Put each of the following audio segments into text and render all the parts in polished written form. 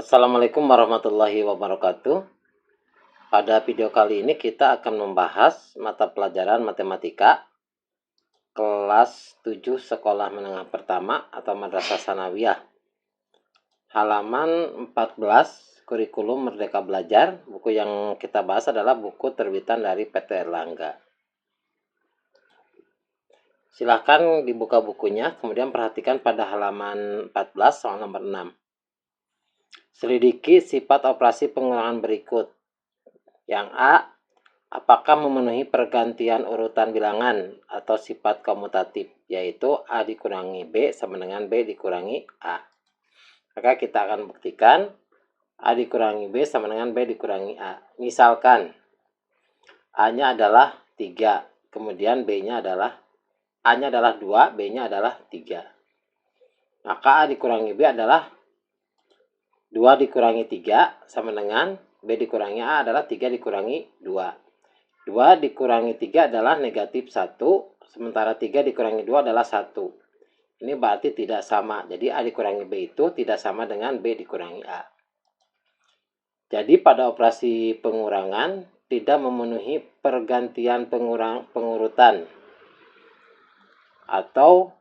Assalamualaikum warahmatullahi wabarakatuh. Pada video kali ini kita akan membahas mata pelajaran matematika kelas 7 sekolah menengah pertama atau Madrasah Sanawiyah. Halaman 14, kurikulum Merdeka Belajar. Buku yang kita bahas adalah buku terbitan dari PT Erlangga. Silahkan dibuka bukunya, kemudian perhatikan pada halaman 14 soal nomor 6. Selidiki sifat operasi pengurangan berikut. Yang A, apakah memenuhi pergantian urutan bilangan atau sifat komutatif, yaitu A dikurangi B sama dengan B dikurangi A. Maka kita akan buktikan A dikurangi B sama dengan B dikurangi A. Misalkan A-nya adalah 3, kemudian B-nya adalah A-nya adalah 2, B-nya adalah 3. Maka A dikurangi B adalah 2 dikurangi 3 sama dengan B dikurangi A adalah 3 dikurangi 2. 2 dikurangi 3 adalah negatif 1, sementara 3 dikurangi 2 adalah 1. Ini berarti tidak sama. Jadi A dikurangi B itu tidak sama dengan B dikurangi A. Jadi pada operasi pengurangan tidak memenuhi pergantian pengurutan atau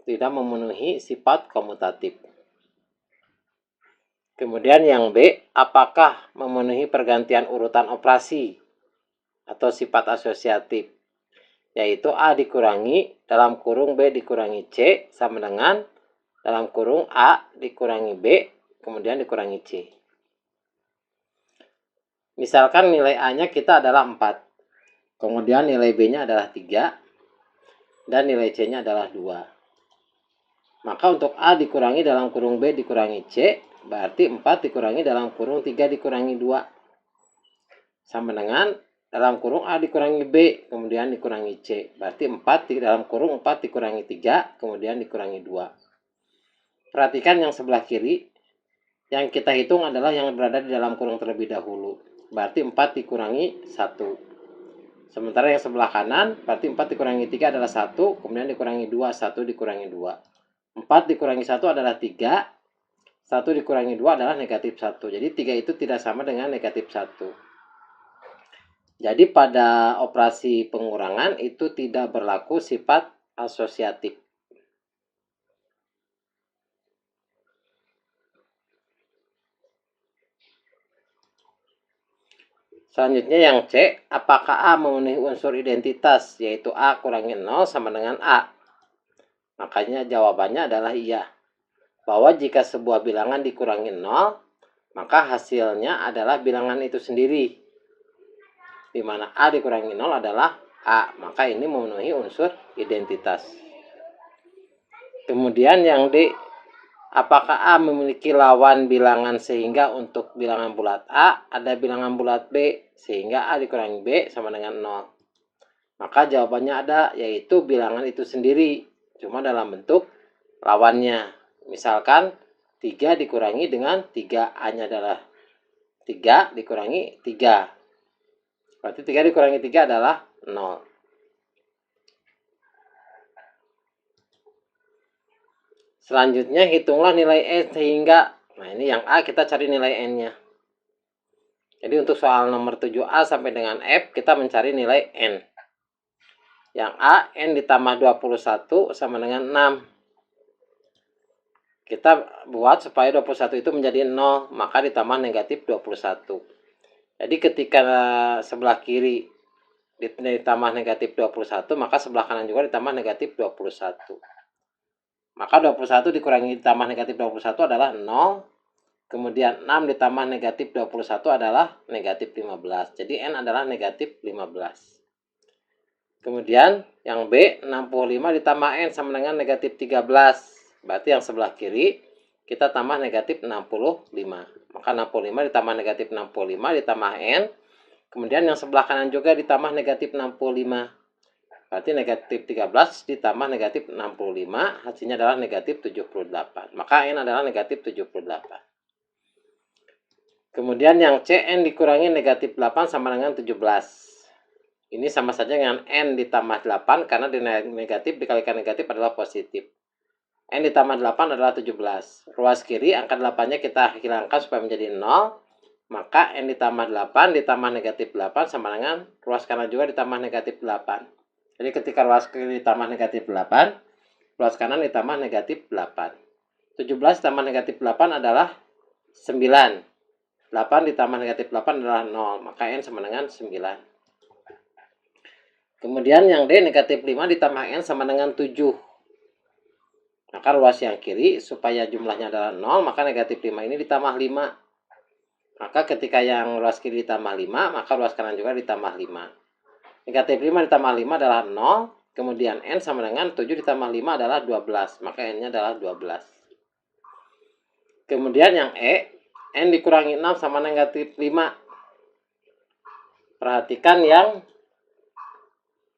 tidak memenuhi sifat komutatif. Kemudian yang B, apakah memenuhi pergantian urutan operasi atau sifat asosiatif, yaitu A dikurangi dalam kurung B dikurangi C sama dengan dalam kurung A dikurangi B kemudian dikurangi C. Misalkan nilai A-nya kita adalah 4, kemudian nilai B-nya adalah 3, dan nilai C-nya adalah 2. Maka untuk A dikurangi dalam kurung B dikurangi C, berarti 4 dikurangi dalam kurung 3 dikurangi 2. Sama dengan dalam kurung A dikurangi B, kemudian dikurangi C. Berarti 4 di dalam kurung 4 dikurangi 3, kemudian dikurangi 2. Perhatikan yang sebelah kiri. Yang kita hitung adalah yang berada di dalam kurung terlebih dahulu. Berarti 4 dikurangi 1. Sementara yang sebelah kanan, berarti 4 dikurangi 3 adalah 1, kemudian dikurangi 2, 1 dikurangi 2. 4 dikurangi 1 adalah 3, 1 dikurangi 2 adalah negatif 1. Jadi 3 itu tidak sama dengan negatif 1. Jadi pada operasi pengurangan itu tidak berlaku sifat asosiatif. Selanjutnya yang C, apakah A memenuhi unsur identitas, yaitu A kurangi 0 sama dengan A? Makanya jawabannya adalah iya. Bahwa jika sebuah bilangan dikurangi 0, maka hasilnya adalah bilangan itu sendiri. Di mana A dikurangi 0 adalah A, maka ini memenuhi unsur identitas. Kemudian yang D, apakah A memiliki lawan bilangan sehingga untuk bilangan bulat A ada bilangan bulat B sehingga A dikurangi B sama dengan 0? Maka jawabannya ada, yaitu bilangan itu sendiri, cuma dalam bentuk lawannya. Misalkan 3 dikurangi dengan 3, A-nya adalah 3 dikurangi 3. Berarti 3 dikurangi 3 adalah 0. Selanjutnya hitunglah nilai N sehingga, nah ini yang A kita cari nilai N-nya. Jadi untuk soal nomor 7A sampai dengan F kita mencari nilai N. Yang A, N ditambah 21 sama dengan 6. Kita buat supaya 21 itu menjadi 0, maka ditambah negatif 21. Jadi ketika sebelah kiri ditambah negatif 21, maka sebelah kanan juga ditambah negatif 21. Maka 21 dikurangi ditambah negatif 21 adalah 0. Kemudian 6 ditambah negatif 21 adalah negatif 15. Jadi N adalah negatif 15. Kemudian yang B, 65 ditambah N sama dengan negatif 13. Berarti yang sebelah kiri kita tambah negatif 65. Maka 65 ditambah negatif 65 ditambah N. Kemudian yang sebelah kanan juga ditambah negatif 65. Berarti negatif 13 ditambah negatif 65, hasilnya adalah negatif 78. Maka N adalah negatif 78. Kemudian yang C, N dikurangi negatif 8 sama dengan 17. Ini sama saja dengan N ditambah 8, karena di negatif dikalikan negatif adalah positif. N ditambah 8 adalah 17. Ruas kiri angka 8-nya kita hilangkan supaya menjadi 0. Maka N ditambah 8 ditambah negatif 8 sama dengan ruas kanan juga ditambah negatif 8. Jadi ketika ruas kiri ditambah negatif 8, ruas kanan ditambah negatif 8. 17 ditambah negatif 8 adalah 9. 8 ditambah negatif 8 adalah 0. Maka N sama dengan 9. Kemudian yang D negatif 5 ditambah N sama dengan 7. Maka ruas yang kiri supaya jumlahnya adalah 0, maka negatif 5 ini ditambah 5. Maka ketika yang ruas kiri ditambah 5, maka ruas kanan juga ditambah 5. Negatif 5 ditambah 5 adalah 0. Kemudian N sama dengan 7 ditambah 5 adalah 12. Maka N-nya adalah 12. Kemudian yang E, N dikurangi 6 sama negatif 5. Perhatikan yang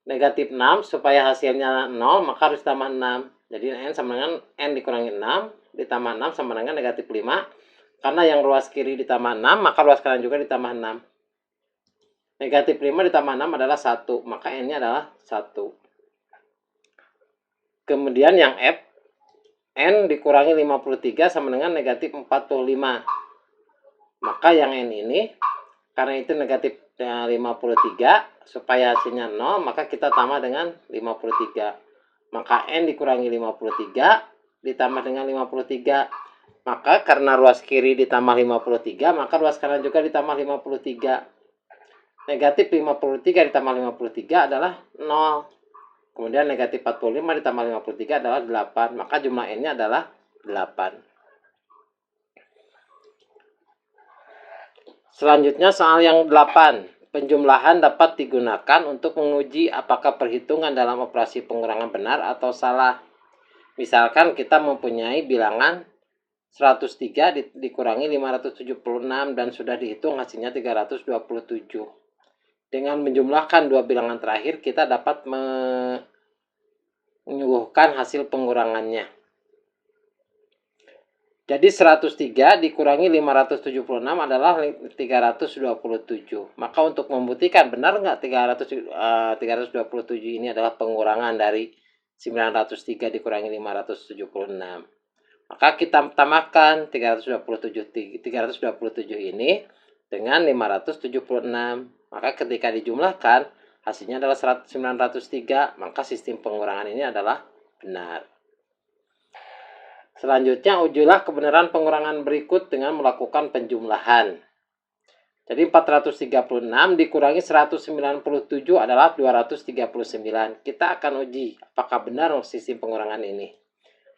negatif 6 supaya hasilnya 0, maka harus tambah 6. Jadi N sama dengan N dikurangi 6 ditambah 6 sama dengan negatif 5. Karena yang ruas kiri ditambah 6, maka ruas kanan juga ditambah 6. Negatif 5 ditambah 6 adalah 1, maka N-nya adalah 1. Kemudian yang F, N dikurangi 53 sama dengan negatif 45. Maka yang N ini, karena itu negatif 53, supaya hasilnya 0, maka kita tambah dengan 53. Maka N dikurangi 53 ditambah dengan 53. Maka karena ruas kiri ditambah 53, maka ruas kanan juga ditambah 53. Negatif 53 ditambah 53 adalah 0. Kemudian negatif 45 ditambah 53 adalah 8. Maka jumlah N-nya adalah 8. Selanjutnya soal yang 8. Penjumlahan dapat digunakan untuk menguji apakah perhitungan dalam operasi pengurangan benar atau salah. Misalkan kita mempunyai bilangan 103 dikurangi 576 dan sudah dihitung hasilnya 327. Dengan menjumlahkan dua bilangan terakhir, kita dapat menyuguhkan hasil pengurangannya. Jadi 103 dikurangi 576 adalah 327. Maka untuk membuktikan benar nggak 327 ini adalah pengurangan dari 903 dikurangi 576. Maka kita tambahkan 327 ini dengan 576. Maka ketika dijumlahkan, hasilnya adalah 903. Maka sistem pengurangan ini adalah benar. Selanjutnya, ujilah kebenaran pengurangan berikut dengan melakukan penjumlahan. Jadi 436 dikurangi 197 adalah 239. Kita akan uji apakah benar sistem pengurangan ini.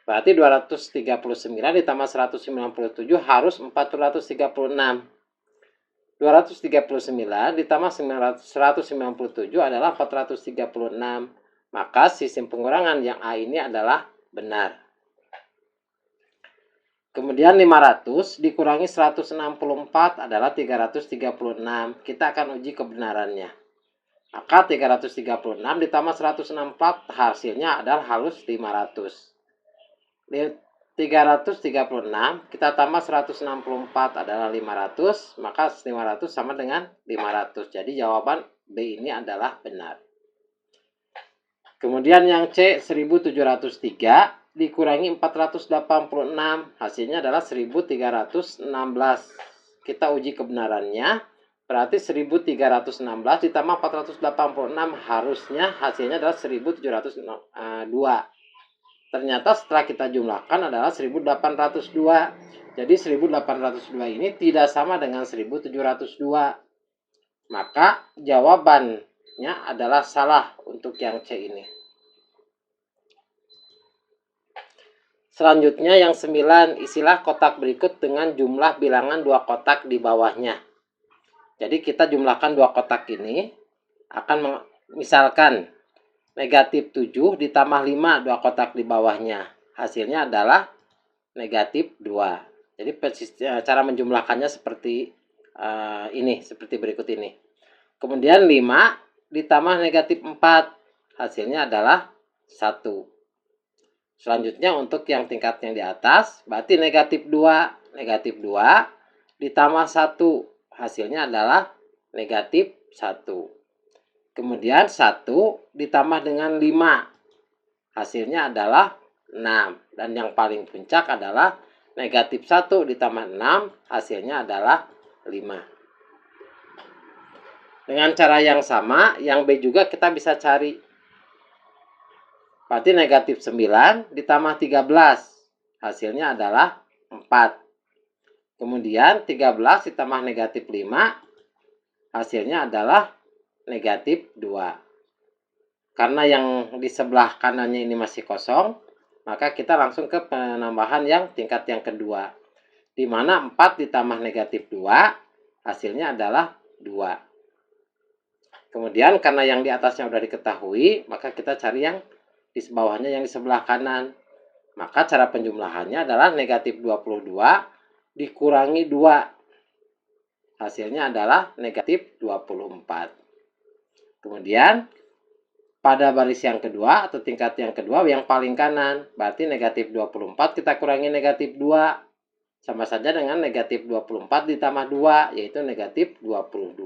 Berarti 239 ditambah 197 harus 436. 239 ditambah 197 adalah 436. Maka sistem pengurangan yang A ini adalah benar. Kemudian 500 dikurangi 164 adalah 336. Kita akan uji kebenarannya. Maka 336 ditambah 164 hasilnya adalah harus 500. 336 kita tambah 164 adalah 500, maka 500 sama dengan 500. Jadi jawaban B ini adalah benar. Kemudian yang C 1703 dikurangi 486, hasilnya adalah 1316. Kita uji kebenarannya. Berarti 1316 ditambah 486 harusnya hasilnya adalah 1702. Ternyata setelah kita jumlahkan adalah 1802. Jadi 1802 ini tidak sama dengan 1702. Maka jawabannya adalah salah untuk yang C ini. Selanjutnya yang 9, isilah kotak berikut dengan jumlah bilangan dua kotak di bawahnya. Jadi kita jumlahkan dua kotak ini, akan misalkan negatif 7 ditambah 5 dua kotak di bawahnya. Hasilnya adalah negatif 2. Jadi cara menjumlahkannya seperti ini, seperti berikut ini. Kemudian 5 ditambah negatif 4. Hasilnya adalah 1. Selanjutnya untuk yang tingkat yang di atas, berarti negatif 2. Negatif 2 ditambah 1. Hasilnya adalah negatif 1. Kemudian 1 ditambah dengan 5. Hasilnya adalah 6. Dan yang paling puncak adalah negatif 1 ditambah 6, hasilnya adalah 5. Dengan cara yang sama, yang B juga kita bisa cari. Berarti negatif 9 ditambah 13, hasilnya adalah 4. Kemudian 13 ditambah negatif 5, hasilnya adalah negatif 2. Karena yang di sebelah kanannya ini masih kosong, maka kita langsung ke penambahan yang tingkat yang kedua. Di mana 4 ditambah negatif 2, hasilnya adalah 2. Kemudian karena yang di atasnya sudah diketahui, maka kita cari yang di bawahnya yang di sebelah kanan. Maka cara penjumlahannya adalah negatif 22 dikurangi 2. Hasilnya adalah negatif 24. Kemudian pada baris yang kedua atau tingkat yang kedua yang paling kanan, berarti negatif 24 kita kurangi negatif 2. Sama saja dengan negatif 24 ditambah 2, yaitu negatif 22.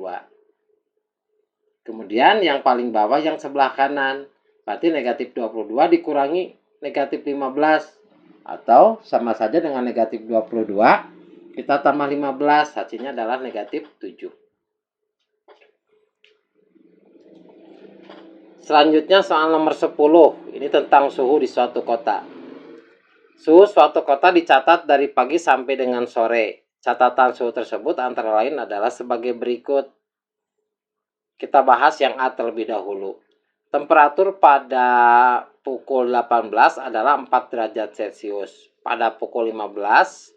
Kemudian yang paling bawah yang sebelah kanan, berarti negatif 22 dikurangi negatif 15. Atau sama saja dengan negatif 22, kita tambah 15, hasilnya adalah negatif 7. Selanjutnya soal nomor 10, ini tentang suhu di suatu kota. Suhu suatu kota dicatat dari pagi sampai dengan sore. Catatan suhu tersebut antara lain adalah sebagai berikut. Kita bahas yang A terlebih dahulu. Temperatur pada pukul 18 adalah 4 derajat Celcius. Pada pukul 15,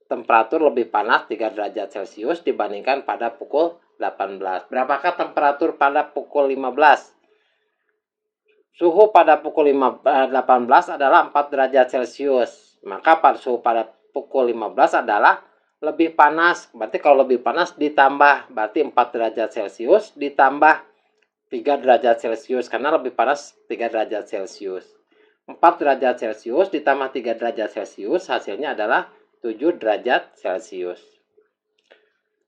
temperatur lebih panas 3 derajat Celcius dibandingkan pada pukul 18. Berapakah temperatur pada pukul 15? Suhu pada pukul 18 adalah 4 derajat Celcius. Maka suhu pada pukul 15 adalah lebih panas. Berarti kalau lebih panas ditambah, berarti 4 derajat Celcius ditambah 3 derajat Celcius. Karena lebih panas 3 derajat Celcius. 4 derajat Celcius ditambah 3 derajat Celcius, hasilnya adalah 7 derajat Celcius.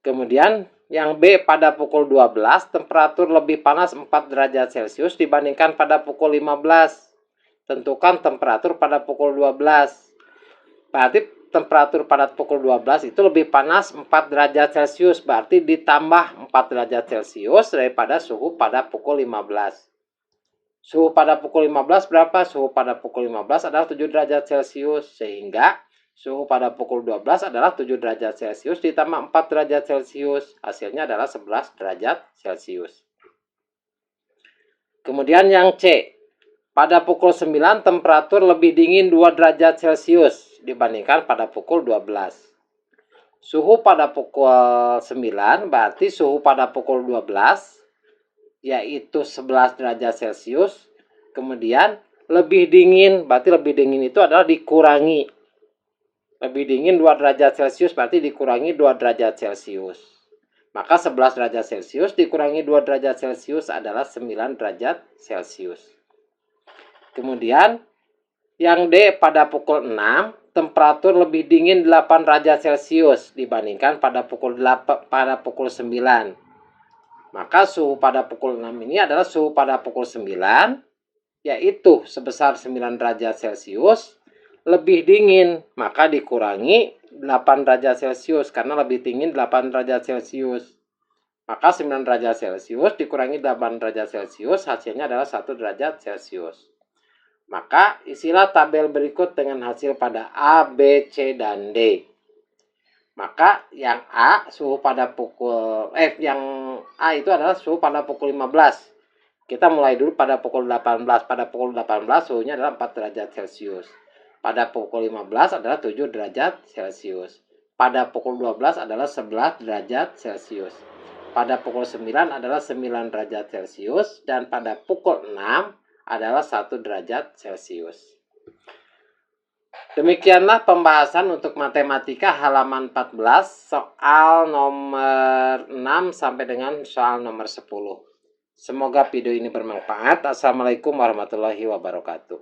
Kemudian yang B pada pukul 12, temperatur lebih panas 4 derajat Celcius dibandingkan pada pukul 15. Tentukan temperatur pada pukul 12. Berarti temperatur pada pukul 12 itu lebih panas 4 derajat Celcius. Berarti ditambah 4 derajat Celcius daripada suhu pada pukul 15. Suhu pada pukul 15 berapa? Suhu pada pukul 15 adalah 7 derajat Celcius. Sehingga suhu pada pukul 12 adalah 7 derajat Celcius ditambah 4 derajat Celcius. Hasilnya adalah 11 derajat Celcius. Kemudian yang C. Pada pukul 9 temperatur lebih dingin 2 derajat Celcius dibandingkan pada pukul 12. Suhu pada pukul 9 berarti suhu pada pukul 12 yaitu 11 derajat Celcius. Kemudian lebih dingin, berarti lebih dingin itu adalah dikurangi. Lebih dingin 2 derajat Celcius berarti dikurangi 2 derajat Celcius. Maka 11 derajat Celcius dikurangi 2 derajat Celcius adalah 9 derajat Celcius. Kemudian yang D pada pukul 6, temperatur lebih dingin 8 derajat Celcius dibandingkan pada pukul 9. Maka suhu pada pukul 6 ini adalah suhu pada pukul 9, yaitu sebesar 9 derajat Celcius. Lebih dingin, maka dikurangi 8 derajat Celcius, karena lebih dingin 8 derajat Celcius. Maka 9 derajat Celcius dikurangi 8 derajat Celcius, hasilnya adalah 1 derajat Celcius. Maka isilah tabel berikut dengan hasil pada A, B, C, dan D. Maka yang A suhu pada pukul yang A itu adalah suhu pada pukul 15. Kita mulai dulu pada pukul 18. Pada pukul 18 suhunya adalah 4 derajat Celcius. Pada pukul 15 adalah 7 derajat Celcius. Pada pukul 12 adalah 11 derajat Celcius. Pada pukul 9 adalah 9 derajat Celcius. Dan pada pukul 6 adalah 1 derajat Celcius. Demikianlah pembahasan untuk matematika halaman 14 soal nomor 6 sampai dengan soal nomor 10. Semoga video ini bermanfaat. Assalamualaikum warahmatullahi wabarakatuh.